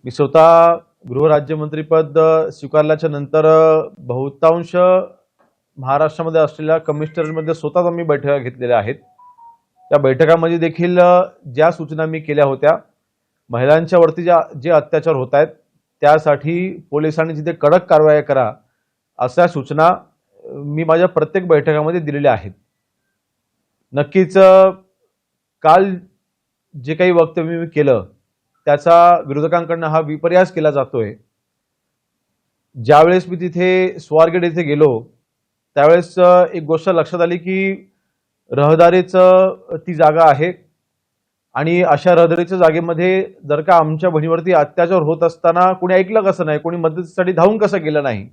मी स्वतः गृहराज्यमंत्रीपद स्वीकारल्याच्या नंतर बहुतांश महाराष्ट्रामध्ये असलेल्या कमिशनरमध्ये स्वतःच आम्ही बैठका घेतलेल्या आहेत। त्या बैठकांमध्ये देखील ज्या सूचना मी केल्या होत्या, महिलांच्या वरती जे अत्याचार होत आहेत त्यासाठी पोलिसांनी जिथे कडक कारवाई करा अशा सूचना मी माझ्या प्रत्येक बैठकामध्ये दिलेल्या आहेत। नक्कीच काल जे काही वक्तव्य मी केलं त्याचा विरोधकांकडून हा विपर्यास केला जातोय। ज्यावेळेस मी तिथे स्वारगेट येथे गेलो त्यावेळेस एक गोष्ट लक्षात आली की रहदारीचं ती जागा आहे आणि अशा रहदारीच्या जागेमध्ये जर का आमच्या बहिणीवरती अत्याचार होत असताना कोणी ऐकलं कसं नाही, कोणी मदतीसाठी धावून कसं गेलं नाही,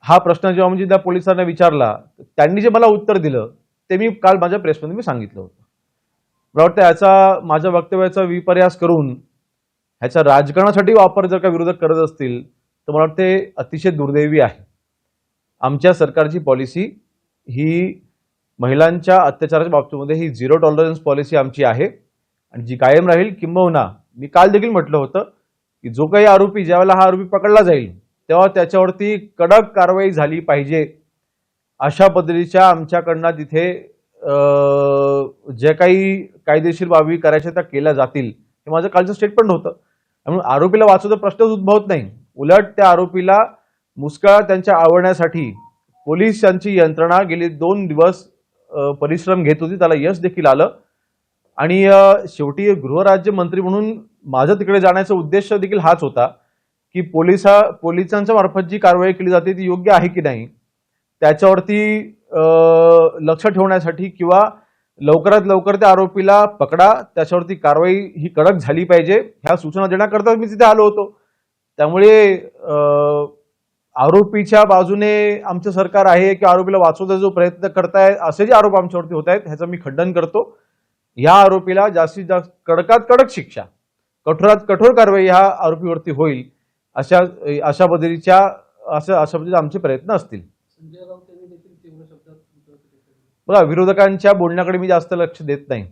हा प्रश्न जेव्हा म्हणजे त्या पोलिसांना विचारला त्यांनी जे मला उत्तर दिलं ते मी काल माझ्या प्रेसमध्ये मी सांगितलं होतं। मला वाटतं याचा माझ्या वक्तव्याचा विपर्यास करून ह्याचा राजकारणासाठी वापर जर का विरोधक करत असतील तर मला वाटते अतिशय दुर्दैवी आहे। आमच्या सरकारची पॉलिसी ही महिलांच्या अत्याचाराच्या बाबतीमध्ये ही झिरो टॉलरन्स पॉलिसी आमची आहे आणि जी कायम राहील। किंबहुना मी काल देखील म्हटलं होतं की जो काही आरोपी, ज्यावेळेला हा आरोपी पकडला जाईल तेव्हा त्याच्यावरती कडक कारवाई झाली पाहिजे अशा पद्धतीच्या आमच्याकडनं तिथे जे काही कायदेशीर बाबी करायच्या त्या केल्या जातील हे माझं कालचं स्टेटमेंट होतं। त्यामुळे आरोपीला वाचवण्याचा प्रश्नच उद्भवत नाही, उलट त्या आरोपीला मुस्काळ त्यांच्या आवडण्यासाठी पोलिसांची यंत्रणा गेली 2 दिवस परिश्रम घेत होती, त्याला यश देखील आलं। आणि शेवटी गृहराज्यमंत्री म्हणून माझं तिकडे जाण्याचा उद्देश देखील हाच होता की पोलिसांच्या मार्फत जी कारवाई केली जाते ती योग्य आहे की नाही त्याच्यावरती लक्ष ठेवण्यासाठी किंवा लवकरात लवकर त्या आरोपीला पकडा, त्याच्यावरती कारवाई ही कडक झाली पाहिजे ह्या सूचना देण्याकरता मी तिथे आलो होतो। त्यामुळे आरोपीच्या बाजूने आमचं सरकार आहे की आरोपीला वाचवण्याचा जो प्रयत्न करताय असे जे आरोप आमच्यावरती होत आहेत ह्याचं मी खंडन करतो। या आरोपीला जास्तीत जास्त कडकात कडक शिक्षा, कठोरात कठोर कारवाई ह्या आरोपीवरती होईल अशा पद्धतीचे आमचे प्रयत्न असतील। बघा, विरोधकांच्या बोलण्याकडे मी जास्त लक्ष देत नाही,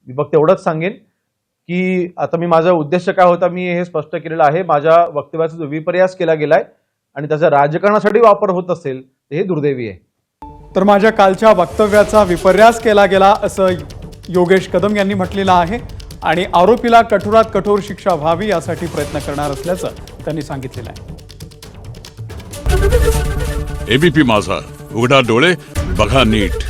मी फक्त एवढंच सांगेन की आता मी माझा उद्देश काय होता मी हे स्पष्ट केलेलं आहे। माझ्या वक्तव्याचा जो विपर्यास केला गेलाय आणि त्याचा राजकारणासाठी वापर होत असेल तर हे दुर्दैवी आहे। तर माझ्या कालच्या वक्तव्याचा विपर्यास केला गेला असं योगेश कदम यांनी म्हटलेलं आहे आणि आरोपीला कठोरात कठोर शिक्षा व्हावी यासाठी प्रयत्न करणार असल्याचं त्यांनी सांगितलेलं आहे। एबीपी माझा, उघडा डोळे बघा नीट।